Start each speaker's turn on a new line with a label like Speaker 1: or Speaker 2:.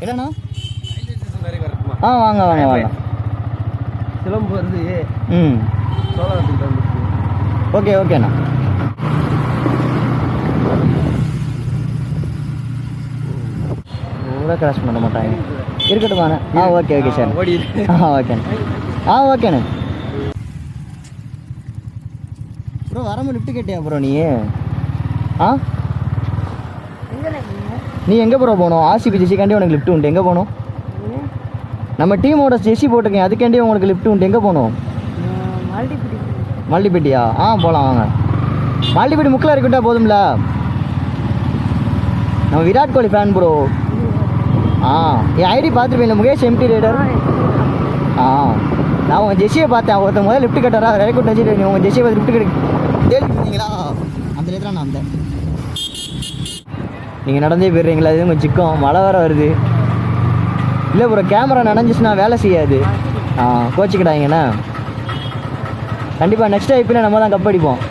Speaker 1: என்னண்ணா? வாங்க வாங்க வாங்க.
Speaker 2: சிலம்பு வந்து
Speaker 1: ஓகே ஓகேண்ணா. கிராஸ் பண்ண மாட்டாங்க. இருக்கட்டுமாண்ணே. Okay okay sir. ஓகேண்ணே. ஓகேண்ணே. ப்ரோ வரம்பு லிஃப்ட் கேட்டியா ப்ரோ நீ? நீ எங்கே ப்ரோ போகணும்? ஆர்சிபி ஜெர்சிக்காண்டி உனக்கு லிஃப்ட் உண்டு. எங்கே போகணும்? நம்ம டீமோட ஜெர்சி போட்டிருக்கேன், அதுக்காண்டி உங்களுக்கு லிஃப்ட் உண்டு. எங்கே போகணும்? மல்டிபெட்டியா? போகலாம் வாங்க. மல்டிபெட்டி முக்கில் இருக்கட்டா போதும்ல. நம்ம விராட் கோலி ஃபேன் ப்ரோ. என் ஐடி பார்த்துருப்பீங்களா முகேஷ் எம்டி ரைடர்? நான் உங்கள் ஜெர்சியை பார்த்தேன். ஒருத்தர் முதல்ல லிஃப்ட் கட்டாரா ரெக்கார்ட் வச்சுட்டு உங்கள் ஜெர்சியை பார்த்து லிஃப்ட் கட்டு தேடிங்களா? அந்த இடத்துல நான் அந்த நீங்கள் நடந்தே போயிடுறீங்களா? இது உங்கள் சிக்கம் மழை வேறு வருது. இல்லை ப்ரோ கேமரா நனைஞ்சிச்சுன்னா வேலை செய்யாது. கோச்சிக்கிட்டாங்கண்ணா. கண்டிப்பாக நெக்ஸ்ட் ஐபியில் நம்ம தான் கப் அடிப்போம்.